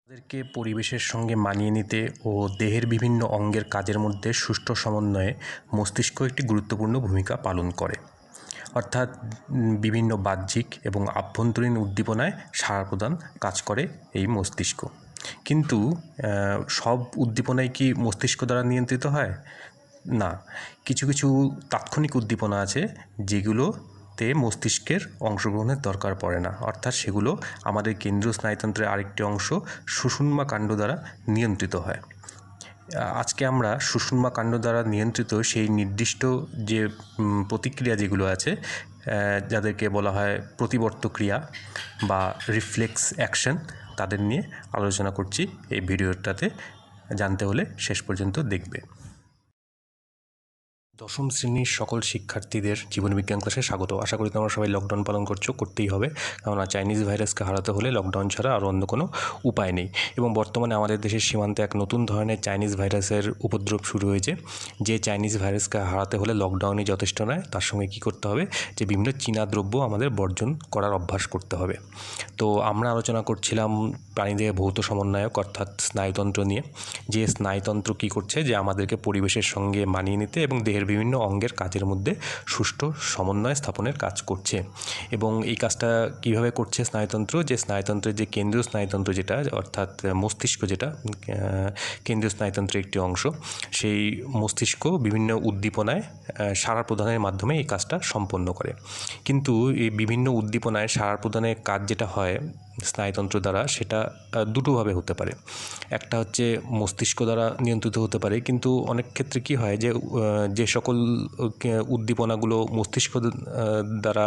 তাদেরকে পরিবেশের সঙ্গে মানিয়ে নিতে ও দেহের বিভিন্ন অঙ্গের কাজের মধ্যে সুষ্ঠু সমন্বয়ে মস্তিষ্ক একটি গুরুত্বপূর্ণ ভূমিকা পালন করে। অর্থাৎ বিভিন্ন বাহ্যিক এবং আভ্যন্তরীণ উদ্দীপনায় সাড়া প্রদান কাজ করে এই মস্তিষ্ক। কিন্তু সব উদ্দীপনাই কি মস্তিষ্ক দ্বারা নিয়ন্ত্রিত হয়? না, কিছু কিছু তাৎক্ষণিক উদ্দীপনা আছে যেগুলোতে মস্তিষ্কের অংশগ্রহণের দরকার পড়ে না, অর্থাৎ সেগুলো আমাদের কেন্দ্রীয় স্নায়ুতন্ত্রের আরেকটি অংশ সুষুম্না কাণ্ড দ্বারা নিয়ন্ত্রিত হয়। আজকে আমরা সুষুম্না কাণ্ড দ্বারা নিয়ন্ত্রিত সেই নির্দিষ্ট যে প্রতিক্রিয়া যেগুলো আছে, যাদেরকে বলা হয় প্রতিবর্ত ক্রিয়া বা রিফ্লেক্স অ্যাকশন, তাদের নিয়ে আলোচনা করছি এই ভিডিওটাতে। জানতে হলে শেষ পর্যন্ত দেখবে। দশম শ্রেণীর সকল শিক্ষার্থীদের জীবনবিজ্ঞান ক্লাসে স্বাগত। আশা করি তোমরা সবাই লকডাউন পালন করতেই হবে, কেননা চাইনিজ ভাইরাসকে হারাতে হলে লকডাউন ছাড়া আর অন্য কোনো উপায় নেই। এবং বর্তমানে আমাদের দেশের সীমান্তে এক নতুন ধরনের চাইনিজ ভাইরাসের উপদ্রব শুরু হয়েছে। যে চাইনিজ ভাইরাসকে হারাতে হলে লকডাউনই যথেষ্ট নয়, তার সঙ্গে কী করতে হবে, যে বিভিন্ন চীনা দ্রব্য আমাদের বর্জন করার অভ্যাস করতে হবে। তো আমরা আলোচনা করছিলাম প্রাণীদেহে ভৌত সমন্বয়ক অর্থাৎ স্নায়ুতন্ত্র নিয়ে। যে স্নায়ুতন্ত্র কী করছে, যে আমাদেরকে পরিবেশের সঙ্গে মানিয়ে নিতে এবং দেহের বিভিন্ন অঙ্গের কাজের মধ্যে সুষ্ঠু সমন্বয় স্থাপনের কাজ করছে। এবং এই কাজটা কিভাবে করছে স্নায়ুতন্ত্র, যে স্নায়ুতন্ত্রের যে কেন্দ্রীয় স্নায়ুতন্ত্র যেটা, অর্থাৎ মস্তিষ্ক যেটা কেন্দ্রীয় স্নায়ুতন্ত্রের একটি অংশ, সেই মস্তিষ্ক বিভিন্ন উদ্দীপনায় সাড়া প্রদানের মাধ্যমে এই কাজটা সম্পন্ন করে। কিন্তু এই বিভিন্ন উদ্দীপনায় সাড়া প্রদানের কাজ যেটা হয় স্নায়ুতন্ত্র দ্বারা, সেটা দুটোভাবে হতে পারে। একটা হচ্ছে মস্তিষ্ক দ্বারা নিয়ন্ত্রিত হতে পারে, কিন্তু অনেক ক্ষেত্রে কী হয়, যে সকল উদ্দীপনাগুলো মস্তিষ্ক দ্বারা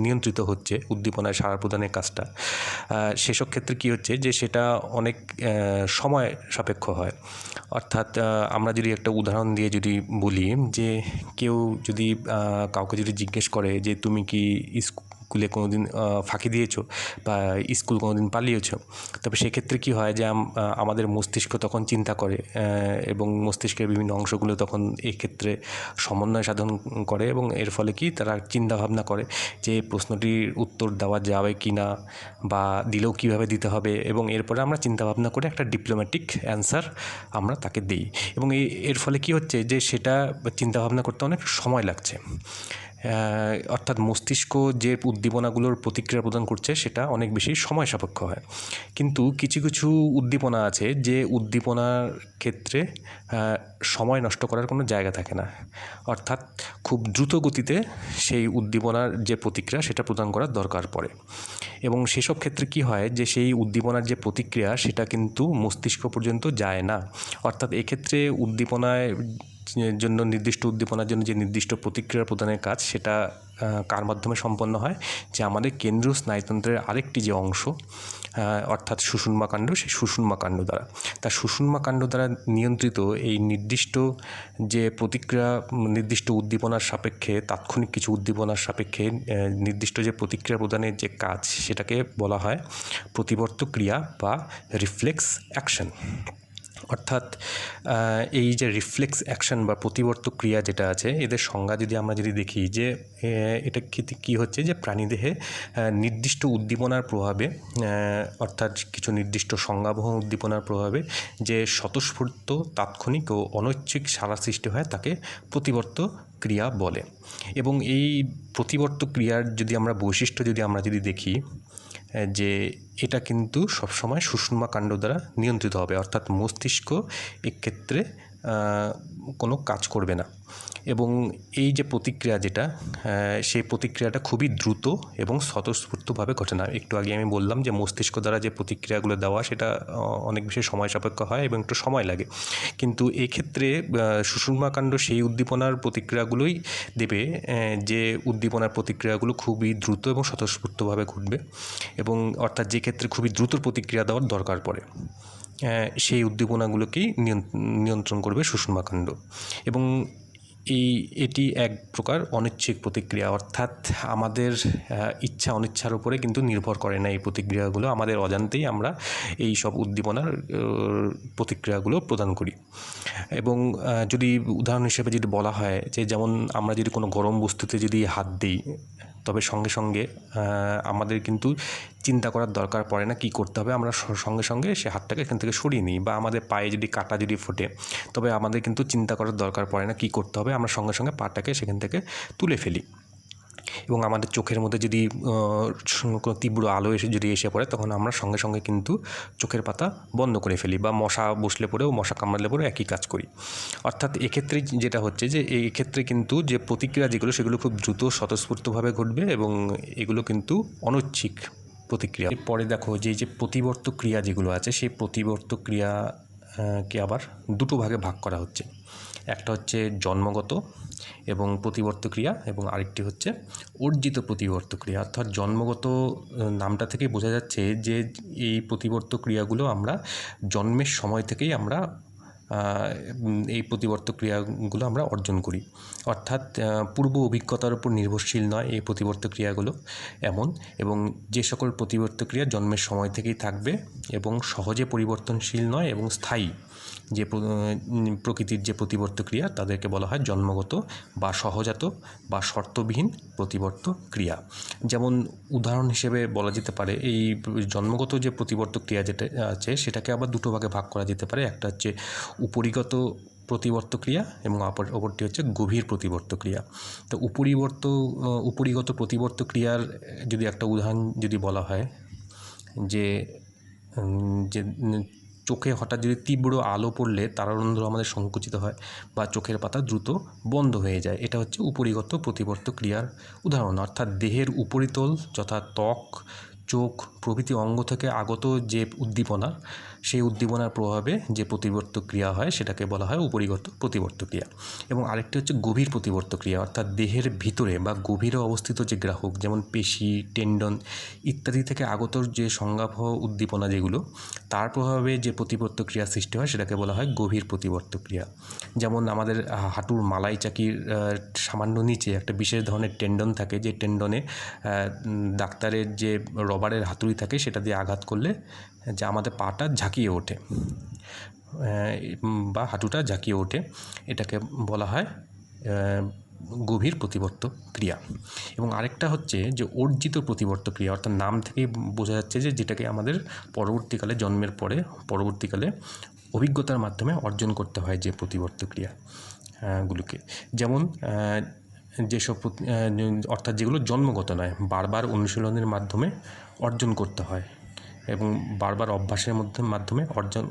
নিয়ন্ত্রিত হচ্ছে, উদ্দীপনায় সাড়া প্রদানের কাজটা, সেসব ক্ষেত্রে কী হচ্ছে, যে সেটা অনেক সময় সাপেক্ষ হয়। অর্থাৎ আমরা যদি একটা উদাহরণ দিয়ে যদি বলি, যে কেউ যদি কাউকে যদি জিজ্ঞেস করে যে তুমি কি স্কুলে কোনো দিন ফাঁকি দিয়েছো বা স্কুল কোনো দিন পালিয়েছো, তবে সেক্ষেত্রে কী হয়, যে আমাদের মস্তিষ্ক তখন চিন্তা করে এবং মস্তিষ্কের বিভিন্ন অংশগুলো তখন এক্ষেত্রে সমন্বয় সাধন করে, এবং এর ফলে কি তারা চিন্তাভাবনা করে যে প্রশ্নটির উত্তর দেওয়া যাবে কি না, বা দিলেও কীভাবে দিতে হবে, এবং এরপরে আমরা চিন্তাভাবনা করে একটা ডিপ্লোম্যাটিক অ্যান্সার আমরা তাকে দিই। এবং এর ফলে কি হচ্ছে, যে সেটা চিন্তাভাবনা করতে অনেক সময় লাগছে। অর্থাৎ মস্তিষ্ক যে উদ্দীপনাগুলোর প্রতিক্রিয়া প্রদান করছে সেটা অনেক বেশি সময় সাপেক্ষ হয়। কিন্তু কিছু কিছু উদ্দীপনা আছে যে উদ্দীপনার ক্ষেত্রে সময় নষ্ট করার কোনো জায়গা থাকে না, অর্থাৎ খুব দ্রুত গতিতে সেই উদ্দীপনার যে প্রতিক্রিয়া সেটা প্রদান করার দরকার পড়ে। এবং সেসব ক্ষেত্রে কি হয়, যে সেই উদ্দীপনার যে প্রতিক্রিয়া সেটা কিন্তু মস্তিষ্ক পর্যন্ত যায় না। অর্থাৎ এক্ষেত্রে উদ্দীপনায় জন্য নির্দিষ্ট উদ্দীপনার জন্য যে নির্দিষ্ট প্রতিক্রিয়া প্রদানের কাজ, সেটা কার মাধ্যমে সম্পন্ন হয়, যে আমাদের কেন্দ্রীয় স্নায়ুতন্ত্রের আরেকটি যে অংশ অর্থাৎ সুষুম্না কাণ্ড, সেই সুষুম্না কাণ্ড দ্বারা। তার সুষুম্না কাণ্ড দ্বারা নিয়ন্ত্রিত এই নির্দিষ্ট যে প্রতিক্রিয়া, নির্দিষ্ট উদ্দীপনার সাপেক্ষে, তাৎক্ষণিক কিছু উদ্দীপনার সাপেক্ষে নির্দিষ্ট যে প্রতিক্রিয়া প্রদানের যে কাজ, সেটাকে বলা হয় প্রতিবর্ত ক্রিয়া বা রিফ্লেক্স অ্যাকশন। অর্থাৎ এই যে রিফ্লেক্স অ্যাকশন বা প্রতিবর্ত ক্রিয়া যেটা আছে, এদের সংজ্ঞা যদি আমরা দেখি, যে এটা কী হচ্ছে, যে প্রাণীদেহে নির্দিষ্ট উদ্দীপনার প্রভাবে, অর্থাৎ কিছু নির্দিষ্ট সংজ্ঞাবহ উদ্দীপনার প্রভাবে যে স্বতঃস্ফূর্ত, তাৎক্ষণিক ও অনৈচ্ছিক সাড়া সৃষ্টি হয়, তাকে প্রতিবর্ত ক্রিয়া বলে। এবং এই প্রতিবর্ত ক্রিয়ার যদি আমরা বৈশিষ্ট্য আমরা দেখি, যে এটা কিন্তু সবসময় সুষুম্না কাণ্ড দ্বারা নিয়ন্ত্রিত হবে, অর্থাৎ মস্তিষ্ক এক্ষেত্রে কোনো কাজ করবে না। এবং এই যে প্রতিক্রিয়া যেটা, সেই প্রতিক্রিয়াটা খুবই দ্রুত এবং স্বতঃস্ফূর্তভাবে ঘটে না। একটু আগে আমি বললাম যে মস্তিষ্ক দ্বারা যে প্রতিক্রিয়াগুলো দেওয়া, সেটা অনেক বেশি সময় সাপেক্ষ হয় এবং একটু সময় লাগে। কিন্তু এক্ষেত্রে সুষুম্না কাণ্ড সেই উদ্দীপনার প্রতিক্রিয়াগুলোই দেবে, যে উদ্দীপনার প্রতিক্রিয়াগুলো খুবই দ্রুত এবং স্বতঃস্ফূর্তভাবে ঘটবে, এবং অর্থাৎ যে ক্ষেত্রে খুবই দ্রুত প্রতিক্রিয়া দেওয়ার দরকার পড়ে, সেই উদ্দীপনাগুলোকেই নিয়ন্ত্রণ করবে সুষুম্না কাণ্ড। এবং এটি এক প্রকার অনিচ্ছিক প্রতিক্রিয়া, অর্থাৎ আমাদের ইচ্ছা অনিচ্ছার উপরে কিন্তু নির্ভর করে না এই প্রতিক্রিয়াগুলো, আমাদের অজান্তেই আমরা এই সব উদ্দীপনার প্রতিক্রিয়াগুলো প্রদান করি। এবং যদি উদাহরণ হিসেবে যদি বলা হয়, যে যেমন আমরা যদি কোনো গরম বস্তুতে যদি হাত দিই, তবে সঙ্গে সঙ্গে আমাদের কিন্তু চিন্তা করার দরকার পড়ে না কী করতে হবে, আমরা সঙ্গে সঙ্গে সে হাতটাকে এখান থেকে সরিয়ে নিই। বা আমাদের পায়ে যদি কাঁটা যদি ফোটে, তবে আমাদের কিন্তু চিন্তা করার দরকার পড়ে না কী করতে হবে, আমরা সঙ্গে সঙ্গে পাটাকে সেখান থেকে তুলে ফেলি। এবং আমাদের চোখের মধ্যে যদি কোনো তীব্র আলো যদি এসে পড়ে, তখন আমরা সঙ্গে সঙ্গে কিন্তু চোখের পাতা বন্ধ করে ফেলি। বা মশা বসলে পরেও, মশা কামড়ালে পরেও একই কাজ করি। অর্থাৎ এক্ষেত্রে যেটা হচ্ছে যে এই ক্ষেত্রে কিন্তু যে প্রতিক্রিয়া যেগুলো, সেগুলো খুব দ্রুত স্বতঃস্ফূর্তভাবে ঘটবে এবং এগুলো কিন্তু অনৈচ্ছিক প্রতিক্রিয়া। এরপরে দেখো যে প্রতিবর্ত ক্রিয়া যেগুলো আছে, সেই প্রতিবর্ত ক্রিয়াকে আবার দুটো ভাগে ভাগ করা হচ্ছে। একটা হচ্ছে জন্মগত এবং প্রতিবর্ত ক্রিয়া, এবং আরেকটি হচ্ছে অর্জিত প্রতিবর্ত ক্রিয়া। অর্থাৎ জন্মগত নামটা থেকে বোঝা যাচ্ছে যে এই প্রতিবর্ত ক্রিয়াগুলো আমরা জন্মের সময় থেকেই আমরা এই প্রতিবর্ত ক্রিয়াগুলো আমরা অর্জন করি। অর্থাৎ পূর্ব অভিজ্ঞতার উপর নির্ভরশীল নয় এই প্রতিবর্ত ক্রিয়াগুলো এমন, এবং যে সকল প্রতিবর্ত ক্রিয়া জন্মের সময় থেকেই থাকবে এবং সহজে পরিবর্তনশীল নয় এবং স্থায়ী যে প্রকৃতির যে প্রতিবর্ত ক্রিয়া, তাদেরকে বলা হয় জন্মগত বা সহজাত বা শর্তবিহীন প্রতিবর্ত ক্রিয়া। যেমন উদাহরণ হিসেবে বলা যেতে পারে, এই জন্মগত যে প্রতিবর্ত ক্রিয়া যেটা আছে, সেটাকে আবার দুটো ভাগে ভাগ করা যেতে পারে। একটা হচ্ছে উপরিগত প্রতিবর্ত ক্রিয়া এবং অপরটি হচ্ছে গভীর প্রতিবর্ত ক্রিয়া। তো উপরিগত প্রতিবর্ত ক্রিয়ার যদি একটা উদাহরণ যদি বলা হয়, যে চোখে হঠাৎ যদি তীব্র আলো পড়লে তারারন্ধ্র আমাদের সংকুচিত হয় বা চোখের পাতা দ্রুত বন্ধ হয়ে যায়, এটা হচ্ছে উপরিগত প্রতিবর্ত ক্রিয়ার উদাহরণ। অর্থাৎ দেহের উপরিতল যথা ত্বক, চোখ প্রভৃতি অঙ্গ থেকে আগত যে উদ্দীপনা, সেই উদ্দীপনার প্রভাবে যে প্রতিবর্ত ক্রিয়া হয়, সেটাকে বলা হয় উপরিগত প্রতিবর্ত ক্রিয়া। এবং আরেকটি হচ্ছে গভীর প্রতিবর্ত ক্রিয়া। অর্থাৎ দেহের ভিতরে বা গভীরে অবস্থিত যে গ্রাহক, যেমন পেশি, টেন্ডন ইত্যাদি থেকে আগত যে সংজ্ঞাবহ উদ্দীপনা যেগুলো, তার প্রভাবে যে প্রতিবর্ত ক্রিয়া সৃষ্টি হয়, সেটাকে বলা হয় গভীর প্রতিবর্ত ক্রিয়া। যেমন আমাদের হাঁটুর মালাই চাকির সামান্য নিচে একটা বিশেষ ধরনের টেন্ডন থাকে, যে টেন্ডনে ডাক্তারের যে রবারের হাতুড়ি থাকে, সেটা দিয়ে আঘাত করলে যে আমাদের পাটা ঝাঁকিয়ে ওঠে বা হাঁটুটা ঝাঁকিয়ে ওঠে, এটাকে বলা হয় গভীর প্রতিবর্ত ক্রিয়া। এবং আরেকটা হচ্ছে যে অর্জিত প্রতিবর্ত ক্রিয়া। অর্থাৎ নাম থেকেই বোঝা যাচ্ছে যে যেটাকে আমাদের পরবর্তীকালে, জন্মের পরে পরবর্তীকালে অভিজ্ঞতার মাধ্যমে অর্জন করতে হয় যে প্রতিবর্ত ক্রিয়া গুলোকে। যেমন যেসব অর্থাৎ যেগুলো জন্মগত নয়, বারবার অনুশীলনের মাধ্যমে অর্জন করতে হয় এবং বারবার অভ্যাসের মাধ্যমে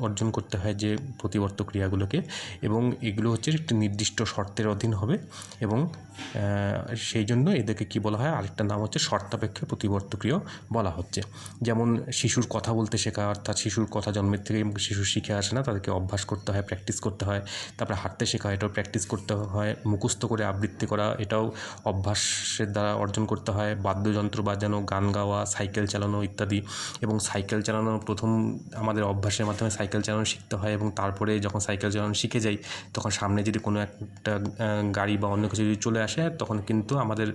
অর্জন করতে হয় যে প্রতিবর্ত ক্রিয়াগুলোকে, এবং এগুলো হচ্ছে একটি নির্দিষ্ট শর্তের অধীন হবে, এবং সেই জন্য এদেরকে কী বলা হয়, আরেকটা নাম হচ্ছে শর্তাপেক্ষ প্রতিবর্ত ক্রিয়া বলা হচ্ছে। যেমন শিশুর কথা বলতে শেখা, অর্থাৎ শিশুর কথা জন্মের থেকে শিশু শিখে আসে না, তাদেরকে অভ্যাস করতে হয়, প্র্যাকটিস করতে হয়। তারপরে হাঁটতে শেখা, এটাও প্র্যাকটিস করতে হয়। মুখস্থ করে আবৃত্তি করা, এটাও অভ্যাসের দ্বারা অর্জন করতে হয়। বাদ্যযন্ত্র বাজানো, গান গাওয়া, সাইকেল চালানো ইত্যাদি। এবং সাইকেল চালানো প্রথম আমাদের অভ্যাসের মাধ্যমে সাইকেল চালানো শিখতে হয়, এবং তারপরে যখন সাইকেল চালানো শিখে যাই, তখন সামনে যদি কোনো একটা গাড়ি বা অন্য কিছু যদি চলে আসে, তখন কিন্তু আমাদের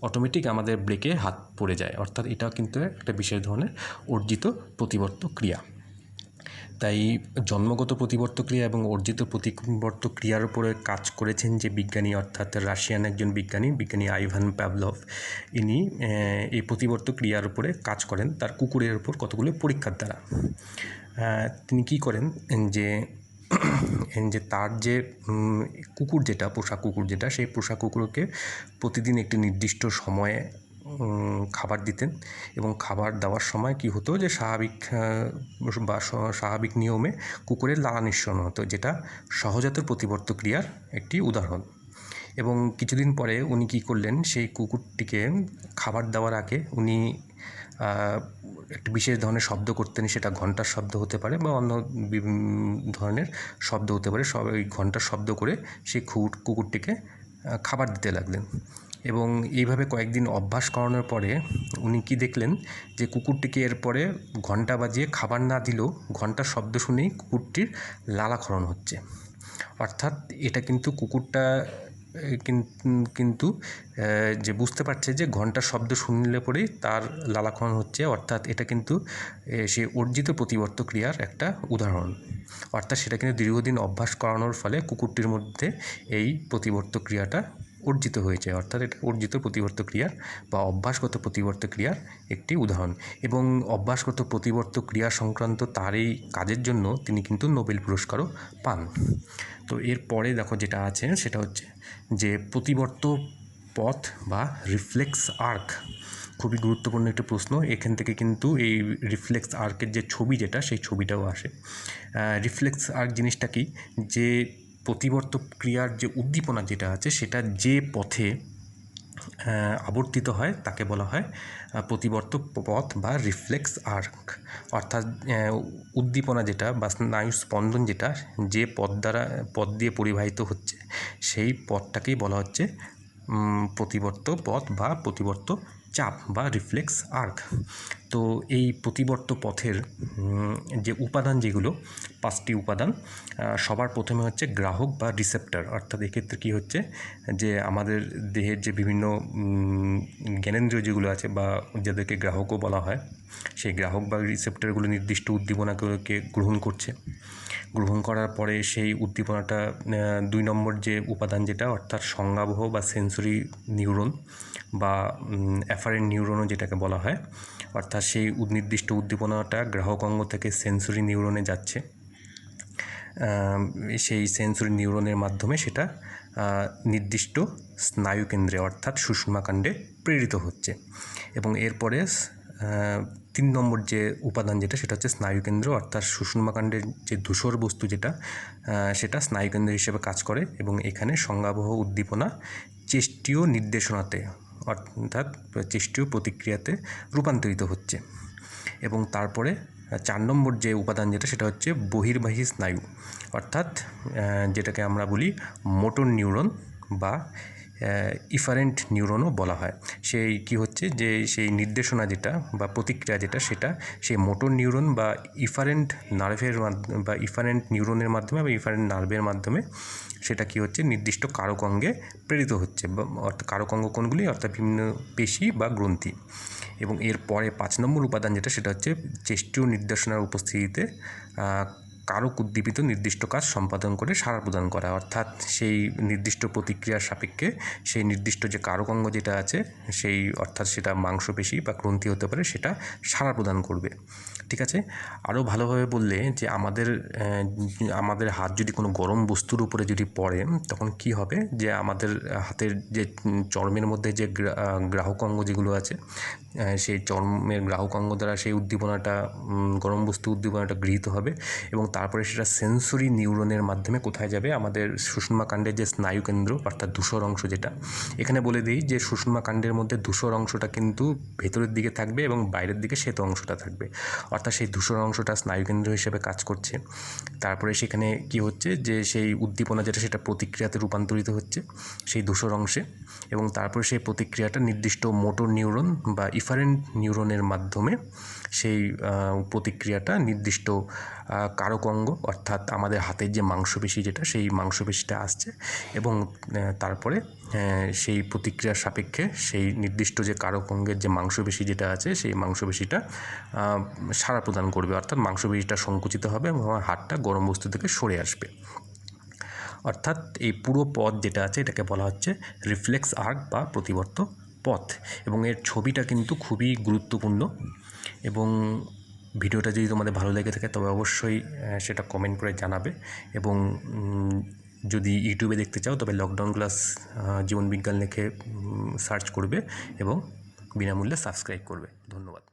অটোমেটিক আমাদের ব্রেকে হাত পড়ে যায়। অর্থাৎ এটা কিন্তু একটা বিশেষ ধরনের অর্জিত প্রতিবর্ত ক্রিয়া। তাই জন্মগত প্রতিবর্ত ক্রিয়া এবং অর্জিত প্রতিবর্ত ক্রিয়ার উপরে কাজ করেছেন যে বিজ্ঞানী, অর্থাৎ রাশিয়ান একজন বিজ্ঞানী আইভান পাভলভ। ইনি এই প্রতিবর্ত ক্রিয়ার উপরে কাজ করেন তার কুকুরের উপর কতগুলো পরীক্ষার দ্বারা। তিনি কী করেন, যে তার যে কুকুর যেটা, পোষা কুকুর যেটা, সেই পোষা কুকুরকে প্রতিদিন একটি নির্দিষ্ট সময়ে খাবার দিতেন, এবং খাবার দেওয়ার সময় কী হতো, যে স্বাভাবিক নিয়মে কুকুরের লালা নিঃসরণ হতো, যেটা সহজাত প্রতিবর্ত ক্রিয়ার একটি উদাহরণ। এবং কিছুদিন পরে উনি কী করলেন, সেই কুকুরটিকে খাবার দেওয়ার আগে উনি একটি বিশেষ ধরনের শব্দ করতেন, সেটা ঘণ্টার শব্দ হতে পারে বা অন্য ধরনের শব্দ হতে পারে। ওই ঘণ্টার শব্দ করে সেই কুকুরটিকে খাবার দিতে লাগলেন। এবং এইভাবে কয়েকদিন অভ্যাস করানোর পরে উনি কি দেখলেন, যে কুকুরটিকে এরপরে ঘণ্টা বাজিয়ে খাবার না দিলেও ঘণ্টার শব্দ শুনেই কুকুরটির লালাক্ষরণ হচ্ছে। অর্থাৎ এটা কিন্তু কুকুরটা কিন্তু যে বুঝতে পারছে যে ঘণ্টার শব্দ শুনলে পরেই তার লালাক্ষরণ হচ্ছে। অর্থাৎ এটা কিন্তু সে অর্জিত প্রতিবর্ত ক্রিয়ার একটা উদাহরণ। অর্থাৎ সেটা কিন্তু দীর্ঘদিন অভ্যাস করানোর ফলে কুকুরটির মধ্যে এই প্রতিবর্ত ক্রিয়াটা অর্জিত হয়েছে, অর্থাৎ এটা অর্জিত প্রতিবর্ত ক্রিয়ার বা অভ্যাসগত প্রতিবর্ত ক্রিয়ার একটি উদাহরণ। এবং অভ্যাসগত প্রতিবর্ত ক্রিয়া সংক্রান্ত তার এই কাজের জন্য তিনি কিন্তু নোবেল পুরস্কারও পান। তো এরপরে দেখো যেটা আছে সেটা হচ্ছে যে প্রতিবর্ত পথ বা রিফ্লেক্স আর্ক, খুবই গুরুত্বপূর্ণ একটি প্রশ্ন। এখান থেকে কিন্তু এই রিফ্লেক্স আর্কের যে ছবি যেটা, সেই ছবিটাও আসে। রিফ্লেক্স আর্ক জিনিসটা কি, যে প্রতিবর্ত ক্রিয়ার যে উদ্দীপনা যেটা আছে সেটা যে পথে আবর্তিত হয় তাকে বলা হয় প্রতিবর্ত পথ বা রিফ্লেক্স আর্ক। অর্থাৎ উদ্দীপনা যেটা বা স্নায়ু স্পন্দন যেটা যে পথ দিয়ে পরিবাহিত হচ্ছে সেই পথটাকেই বলা হচ্ছে প্রতিবর্ত পথ বা প্রতিবর্ত চাপ বা রিফ্লেক্স আর্ক। তো এই প্রতিবর্ত পথের যে উপাদান যেগুলো, 5টি উপাদান, সবার প্রথমে হচ্ছে গ্রাহক বা রিসেপ্টর। অর্থাৎ এক্ষেত্রে কী হচ্ছে যে আমাদের দেহের যে বিভিন্ন জ্ঞানেন্দ্রিয় যেগুলো আছে বা যাদেরকে গ্রাহকও বলা হয়, সেই গ্রাহক বা রিসেপ্টরগুলো নির্দিষ্ট উদ্দীপনাগুলোকে গ্রহণ করার পরে সেই উদ্দীপনাটা 2 নম্বর যে উপাদান যেটা, অর্থাৎ সংজ্ঞাবহ বা সেন্সরি নিউরন বা অ্যাফারেন্ট নিউরনও যেটাকে বলা হয়, অর্থাৎ সেই নির্দিষ্ট উদ্দীপনাটা গ্রাহক অঙ্গ থেকে সেন্সরি নিউরনে যাচ্ছে। সেই সেন্সরি নিউরনের মাধ্যমে সেটা নির্দিষ্ট স্নায়ুকেন্দ্রে অর্থাৎ সুষুম্নাকাণ্ডে প্রেরিত হচ্ছে। এবং এরপরে 3 নম্বর যে উপাদান যেটা, সেটা হচ্ছে স্নায়ুকেন্দ্র, অর্থাৎ সুষুম্নাকাণ্ডের যে ধূসর বস্তু যেটা, সেটা স্নায়ুকেন্দ্র হিসেবে কাজ করে। এবং এখানে সংজ্ঞাবহ উদ্দীপনা চেষ্টীয় নির্দেশনাতে অর্থাৎ চেষ্টীয় প্রতিক্রিয়াতে রূপান্তরিত হচ্ছে। এবং তারপরে 4 নম্বর যে উপাদান যেটা, সেটা হচ্ছে বহির্বাহী স্নায়ু, অর্থাৎ যেটাকে আমরা বলি মোটর নিউরন বা ইফারেন্ট নিউরনও বলা হয়। সেই কি হচ্ছে যে সেই নির্দেশনা যেটা বা প্রতিক্রিয়া যেটা, সেটা সেই মোটর নিউরন বা ইফারেন্ট নার্ভের মাধ্যমে বা ইফারেন্ট নিউরনের মাধ্যমে বা ইফারেন্ট নার্ভের মাধ্যমে সেটা কি হচ্ছে নির্দিষ্ট কারক অঙ্গে প্রেরিত হচ্ছে। অর্থাৎ কারক অঙ্গ কোনগুলি, অর্থাৎ বিভিন্ন পেশি বা গ্রন্থি। এবং এরপরে 5 নম্বর উপাদান যেটা, সেটা হচ্ছে চেষ্টীয় নির্দেশনার উপস্থিতিতে কারক উদ্দীপিত নির্দিষ্ট কাজ সম্পাদন করে সাড়া প্রদান করা। অর্থাৎ সেই নির্দিষ্ট প্রতিক্রিয়ার সাপেক্ষে সেই নির্দিষ্ট যে কারক অঙ্গ যেটা আছে সেই, অর্থাৎ সেটা মাংসপেশি বা গ্রন্থি হতে পারে, সেটা সাড়া প্রদান করবে। ঠিক আছে। আরও ভালোভাবে বললে যে আমাদের হাত যদি কোনো গরম বস্তুর উপরে যদি পড়ে, তখন কি হবে যে আমাদের হাতের যে চর্মের মধ্যে যে গ্রাহক অঙ্গ যেগুলো আছে, সেই চর্মের গ্রাহক অঙ্গ দ্বারা সেই উদ্দীপনাটা, গরম বস্তু উদ্দীপনাটা গৃহীত হবে এবং তারপরে সেটা সেন্সরি নিউরনের মাধ্যমে কোথায় যাবে, আমাদের সুষুম্নাকাণ্ডের যে স্নায়ুকেন্দ্র অর্থাৎ ধূসর অংশ যেটা, এখানে বলে দিই যে সুষুম্নাকাণ্ডের মধ্যে ধূসর অংশটা কিন্তু ভেতরের দিকে থাকবে এবং বাইরের দিকে শ্বেত অংশটা থাকবে। অর্থাৎ সেই ধূসর অংশটা স্নায়ুকেন্দ্র হিসেবে কাজ করছে। তারপরে সেখানে কি হচ্ছে যে সেই উদ্দীপনা যেটা, সেটা প্রতিক্রিয়াতে রূপান্তরিত হচ্ছে সেই ধূসর অংশে। এবং তারপরে সেই প্রতিক্রিয়াটা নির্দিষ্ট মোটর নিউরন বা ইফারেন্ট নিউরনের মাধ্যমে সেই প্রতিক্রিয়াটা নির্দিষ্ট কারক অঙ্গ অর্থাৎ আমাদের হাতের যে মাংসপেশি যেটা, সেই মাংসপেশিটা আসছে এবং তারপরে সেই প্রতিক্রিয়ার সাপেক্ষে সেই নির্দিষ্ট যে কারক অঙ্গের যে মাংসপেশি যেটা আছে, সেই মাংসপেশিটা সাড়া প্রদান করবে, অর্থাৎ মাংসপেশিটা সংকুচিত হবে এবং আমার হাতটা গরম বস্তু থেকে সরে আসবে। অর্থাৎ এই পুরো পথ যেটা আছে এটাকে বলা হচ্ছে রিফ্লেক্স আর্ক বা প্রতিবর্ত পথ। এবং এর ছবিটা কিন্তু খুবই গুরুত্বপূর্ণ। এবং ভিডিওটা যদি তোমাদের ভালো লেগে থাকে তবে অবশ্যই সেটা কমেন্ট করে জানাবে। এবং যদি ইউটিউবে দেখতে চাও তবে লকডাউন ক্লাস জীবনবিজ্ঞান লিখে সার্চ করবে এবং বিনামূল্যে সাবস্ক্রাইব করবে। ধন্যবাদ।